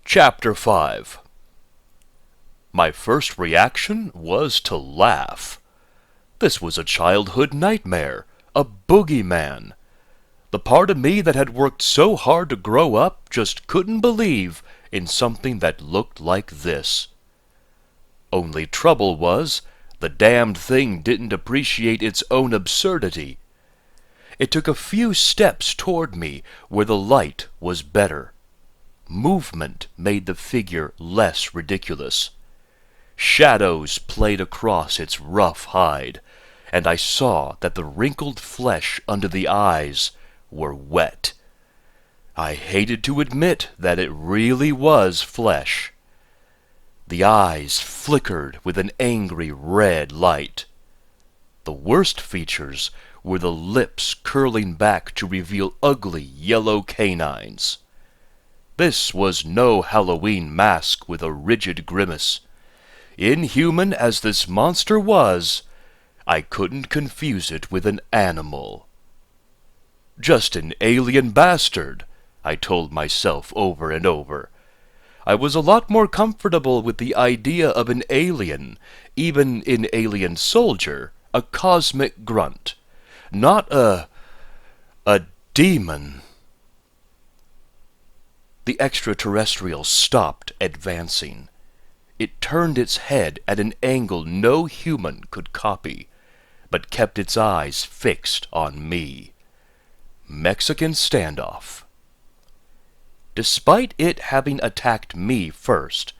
Chapter 5. My first reaction was to laugh. This was a childhood nightmare, a boogeyman. The part of me that had worked so hard to grow up just couldn't believe in something that looked like this. Only trouble was, the damned thing didn't appreciate its own absurdity. It took a few steps toward me where the light was better. Movement made the figure less ridiculous. Shadows played across its rough hide, and I saw that the wrinkled flesh under the eyes were wet. I hated to admit that it really was flesh. The eyes flickered with an angry red light. The worst features were the lips curling back to reveal ugly yellow canines. This was no Halloween mask with a rigid grimace. Inhuman as this monster was, I couldn't confuse it with an animal. Just an alien bastard, I told myself over and over. I was a lot more comfortable with the idea of an alien, even in Alien Soldier, a cosmic grunt, not a demon. The extraterrestrial stopped advancing. It turned its head at an angle no human could copy, but kept its eyes fixed on me. Mexican standoff. Despite it having attacked me first,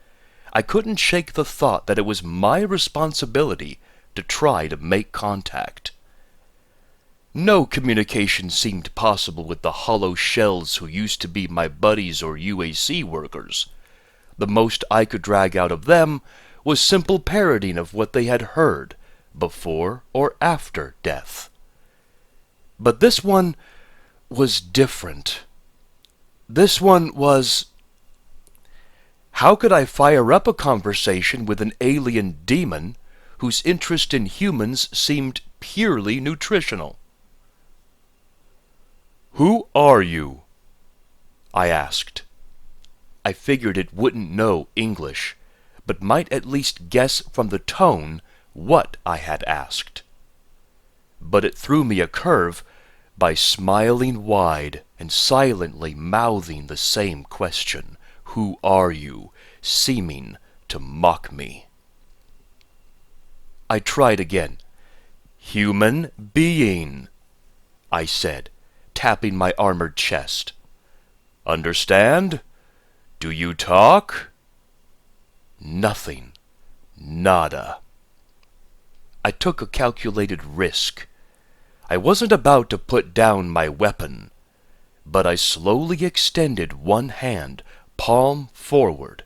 I couldn't shake the thought that it was my responsibility to try to make contact. No communication seemed possible with the hollow shells who used to be my buddies or UAC workers. The most I could drag out of them was simple parroting of what they had heard, before or after death. But this one was different. This one was... How could I fire up a conversation with an alien demon whose interest in humans seemed purely nutritional? "Who are you?" I asked. I figured it wouldn't know English, but might at least guess from the tone what I had asked. But it threw me a curve by smiling wide and silently mouthing the same question, "Who are you?" seeming to mock me. I tried again. "Human being," I said, tapping my armored chest. "Understand? Do you talk?" Nothing. Nada. I took a calculated risk. I wasn't about to put down my weapon, but I slowly extended one hand, palm forward,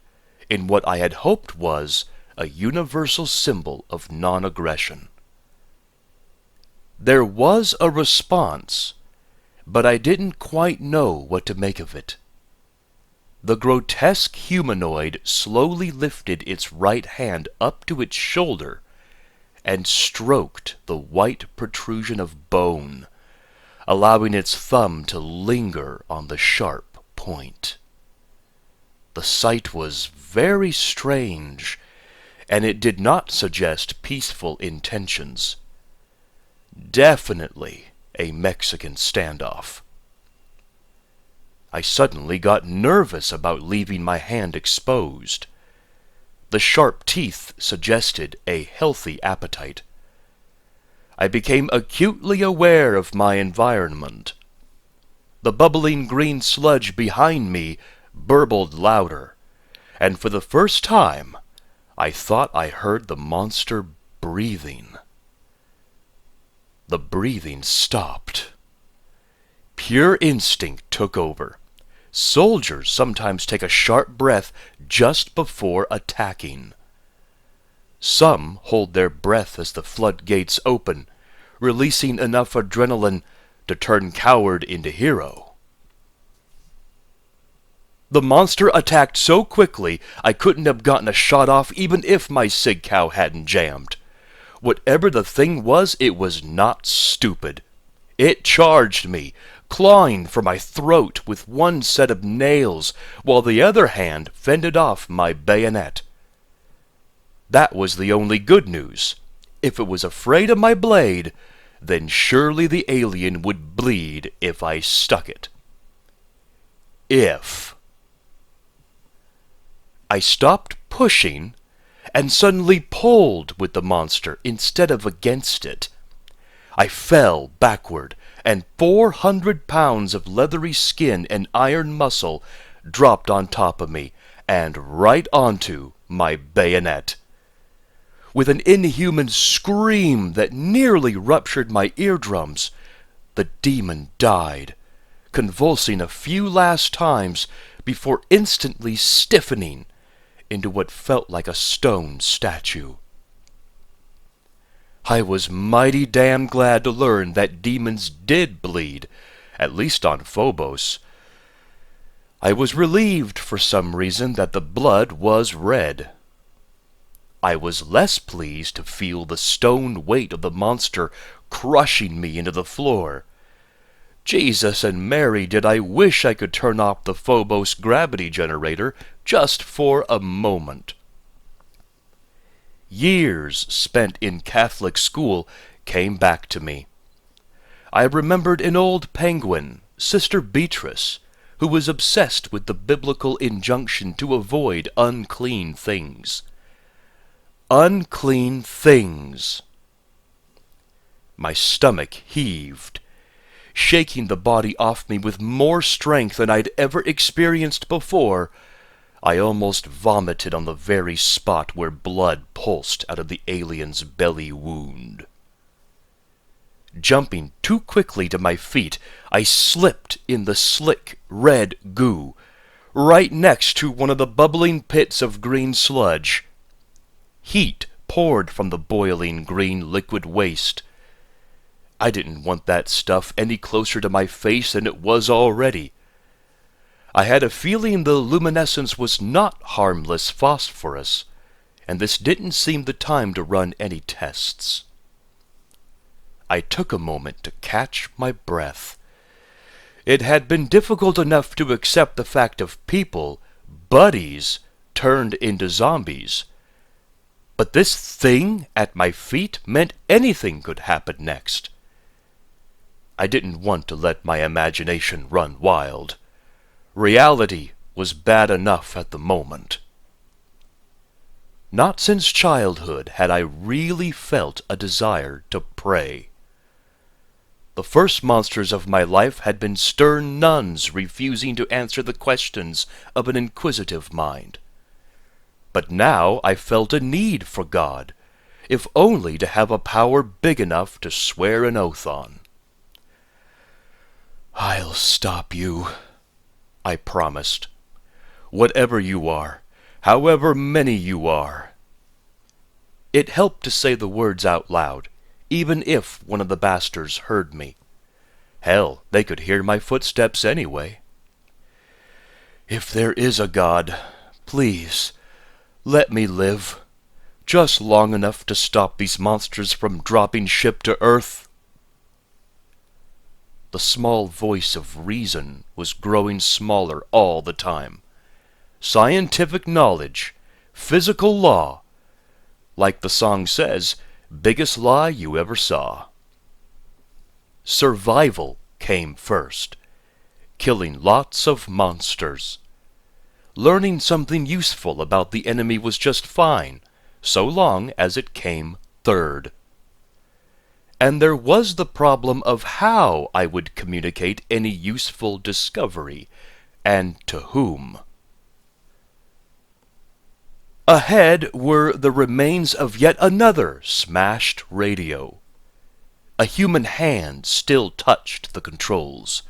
in what I had hoped was a universal symbol of non-aggression. There was a response, but I didn't quite know what to make of it. The grotesque humanoid slowly lifted its right hand up to its shoulder and stroked the white protrusion of bone, allowing its thumb to linger on the sharp point. The sight was very strange, and it did not suggest peaceful intentions. Definitely a Mexican standoff. I suddenly got nervous about leaving my hand exposed. The sharp teeth suggested a healthy appetite. I became acutely aware of my environment. The bubbling green sludge behind me burbled louder, and for the first time I thought I heard the monster breathing. The breathing stopped. Pure instinct took over. Soldiers sometimes take a sharp breath just before attacking. Some hold their breath as the floodgates open, releasing enough adrenaline to turn coward into hero. The monster attacked so quickly I couldn't have gotten a shot off even if my sig cow hadn't jammed. Whatever the thing was, it was not stupid. It charged me, clawing for my throat with one set of nails, while the other hand fended off my bayonet. That was the only good news. If it was afraid of my blade, then surely the alien would bleed if I stuck it. If. I stopped pushing and suddenly pulled with the monster instead of against it. I fell backward, and 400 pounds of leathery skin and iron muscle dropped on top of me and right onto my bayonet. With an inhuman scream that nearly ruptured my eardrums, the demon died, convulsing a few last times before instantly stiffening into what felt like a stone statue. I was mighty damn glad to learn that demons did bleed, at least on Phobos. I was relieved for some reason that the blood was red. I was less pleased to feel the stone weight of the monster crushing me into the floor. Jesus and Mary, did I wish I could turn off the Phobos gravity generator just for a moment. Years spent in Catholic school came back to me. I remembered an old penguin, Sister Beatrice, who was obsessed with the biblical injunction to avoid unclean things. Unclean things. My stomach heaved, shaking the body off me with more strength than I'd ever experienced before. I almost vomited on the very spot where blood pulsed out of the alien's belly wound. Jumping too quickly to my feet, I slipped in the slick red goo, right next to one of the bubbling pits of green sludge. Heat poured from the boiling green liquid waste. I didn't want that stuff any closer to my face than it was already. I had a feeling the luminescence was not harmless phosphorus, and this didn't seem the time to run any tests. I took a moment to catch my breath. It had been difficult enough to accept the fact of people, buddies, turned into zombies. But this thing at my feet meant anything could happen next. I didn't want to let my imagination run wild. Reality was bad enough at the moment. Not since childhood had I really felt a desire to pray. The first monsters of my life had been stern nuns refusing to answer the questions of an inquisitive mind. But now I felt a need for God, if only to have a power big enough to swear an oath on. "I'll stop you," I promised. "Whatever you are, however many you are." It helped to say the words out loud, even if one of the bastards heard me. Hell, they could hear my footsteps anyway. "If there is a God, please, let me live, just long enough to stop these monsters from dropping ship to Earth." The small voice of reason was growing smaller all the time. Scientific knowledge, physical law, like the song says, biggest lie you ever saw. Survival came first, killing lots of monsters. Learning something useful about the enemy was just fine, so long as it came third. And there was the problem of how I would communicate any useful discovery, and to whom. Ahead were the remains of yet another smashed radio. A human hand still touched the controls.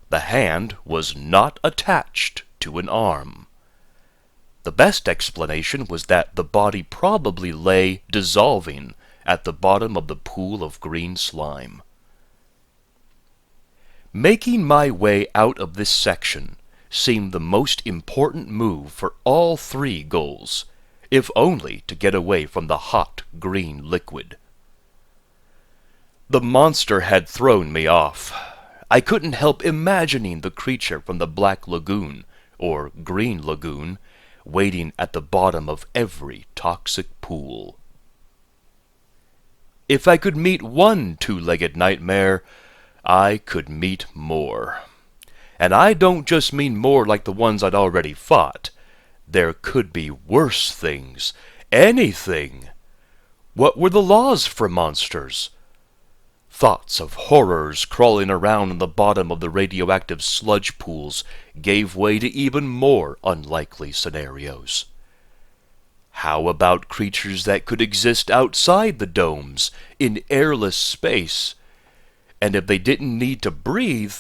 The hand was not attached to an arm. The best explanation was that the body probably lay dissolving at the bottom of the pool of green slime. Making my way out of this section seemed the most important move for all three goals, if only to get away from the hot green liquid. The monster had thrown me off. I couldn't help imagining the creature from the Black Lagoon, or Green Lagoon, waiting at the bottom of every toxic pool. If I could meet one two-legged nightmare, I could meet more. And I don't just mean more like the ones I'd already fought. There could be worse things. Anything. What were the laws for monsters? Thoughts of horrors crawling around in the bottom of the radioactive sludge pools gave way to even more unlikely scenarios. How about creatures that could exist outside the domes, in airless space? And if they didn't need to breathe,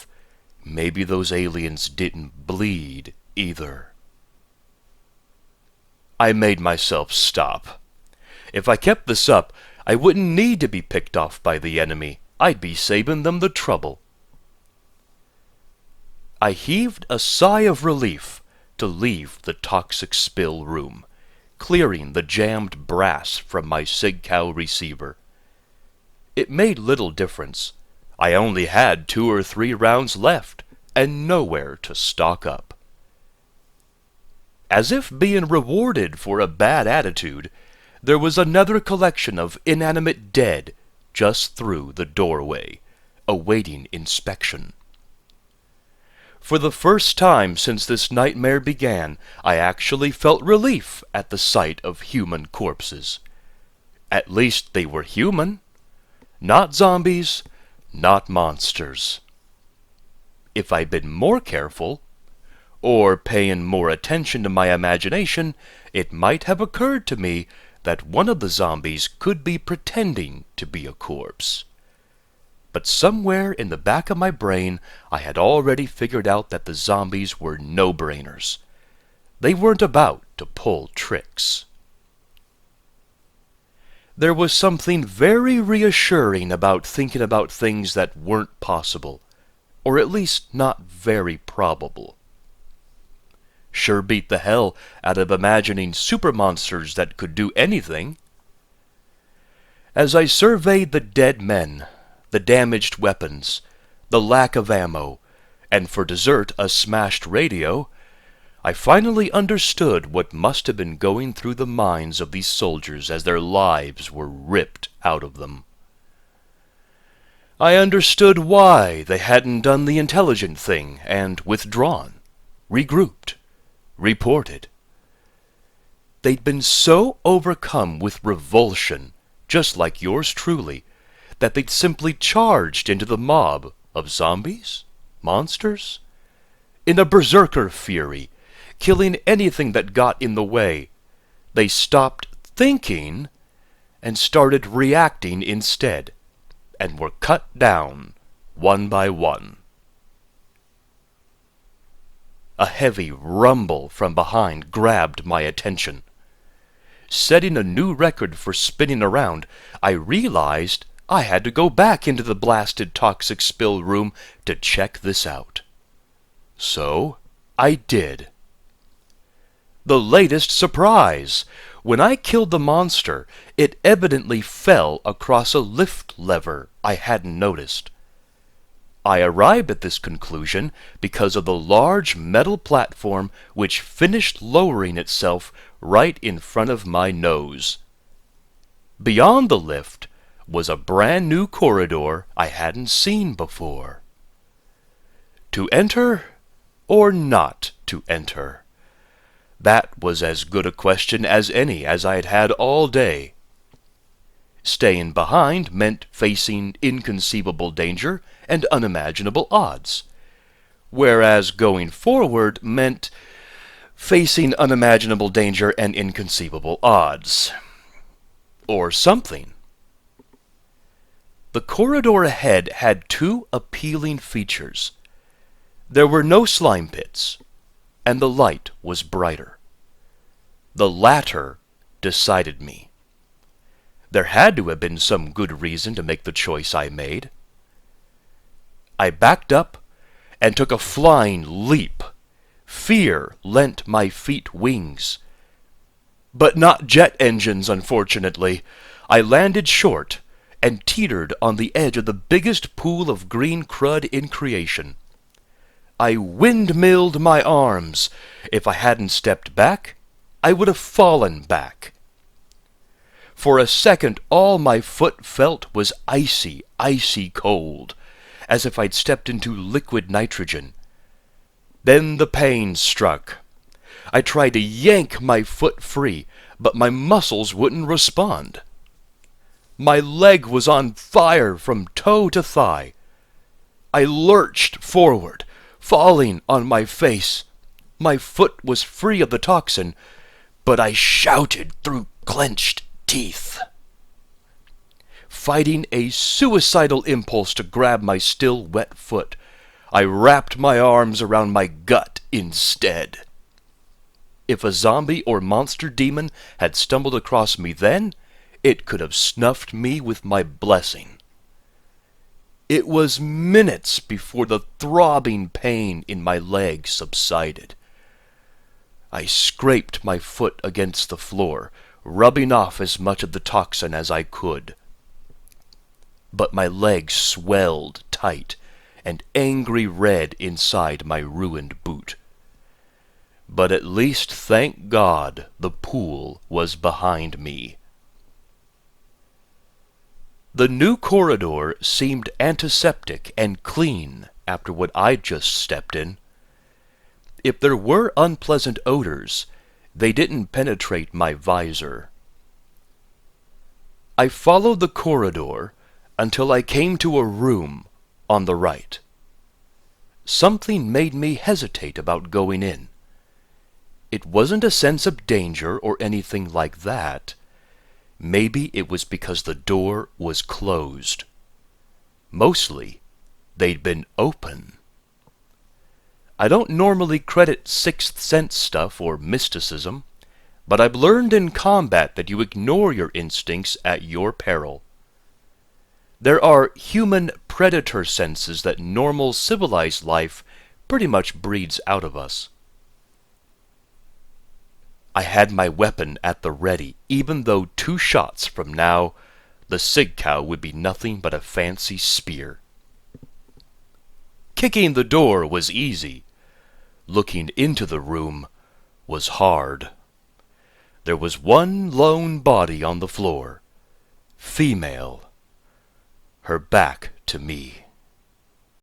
maybe those aliens didn't bleed either. I made myself stop. If I kept this up, I wouldn't need to be picked off by the enemy. I'd be saving them the trouble. I heaved a sigh of relief to leave the toxic spill room, clearing the jammed brass from my SIGCOW receiver. It made little difference. I only had 2 or 3 rounds left, and nowhere to stock up. As if being rewarded for a bad attitude, there was another collection of inanimate dead just through the doorway, awaiting inspection. For the first time since this nightmare began, I actually felt relief at the sight of human corpses. At least they were human. Not zombies, not monsters. If I'd been more careful, or paying more attention to my imagination, it might have occurred to me that one of the zombies could be pretending to be a corpse. But somewhere in the back of my brain, I had already figured out that the zombies were no-brainers. They weren't about to pull tricks. There was something very reassuring about thinking about things that weren't possible, or at least not very probable. Sure beat the hell out of imagining super monsters that could do anything. As I surveyed the dead men, the damaged weapons, the lack of ammo, and for dessert a smashed radio, I finally understood what must have been going through the minds of these soldiers as their lives were ripped out of them. I understood why they hadn't done the intelligent thing and withdrawn, regrouped, reported. They'd been so overcome with revulsion, just like yours truly, that they'd simply charged into the mob of zombies, monsters, in a berserker fury, killing anything that got in the way. They stopped thinking and started reacting instead, and were cut down one by one. A heavy rumble from behind grabbed my attention. Setting a new record for spinning around, I realized I had to go back into the blasted toxic spill room to check this out. So I did. The latest surprise! When I killed the monster, it evidently fell across a lift lever I hadn't noticed. I arrived at this conclusion because of the large metal platform which finished lowering itself right in front of my nose. Beyond the lift was a brand new corridor I hadn't seen before. To enter or not to enter? That was as good a question as any as I had had all day. Staying behind meant facing inconceivable danger and unimaginable odds, whereas going forward meant facing unimaginable danger and inconceivable odds. Or something. The corridor ahead had 2 appealing features. There were no slime pits, and the light was brighter. The latter decided me. There had to have been some good reason to make the choice I made. I backed up and took a flying leap. Fear lent my feet wings. But not jet engines, unfortunately. I landed short and teetered on the edge of the biggest pool of green crud in creation. I windmilled my arms. If I hadn't stepped back, I would have fallen back. For a second, all my foot felt was icy, icy cold, as if I'd stepped into liquid nitrogen. Then the pain struck. I tried to yank my foot free, but my muscles wouldn't respond. My leg was on fire from toe to thigh. I lurched forward, falling on my face. My foot was free of the toxin, but I shouted through clenched teeth. Fighting a suicidal impulse to grab my still wet foot, I wrapped my arms around my gut instead. If a zombie or monster demon had stumbled across me then, it could have snuffed me with my blessing. It was minutes before the throbbing pain in my leg subsided. I scraped my foot against the floor, rubbing off as much of the toxin as I could. But my leg swelled tight and angry red inside my ruined boot. But at least, thank God, the pool was behind me. The new corridor seemed antiseptic and clean after what I'd just stepped in. If there were unpleasant odors, they didn't penetrate my visor. I followed the corridor until I came to a room on the right. Something made me hesitate about going in. It wasn't a sense of danger or anything like that. Maybe it was because the door was closed. Mostly, they'd been open. I don't normally credit sixth sense stuff or mysticism, but I've learned in combat that you ignore your instincts at your peril. There are human predator senses that normal civilized life pretty much breeds out of us. I had my weapon at the ready, even though 2 shots from now, the sig cow would be nothing but a fancy spear. Kicking the door was easy. Looking into the room was hard. There was one lone body on the floor, female, her back to me.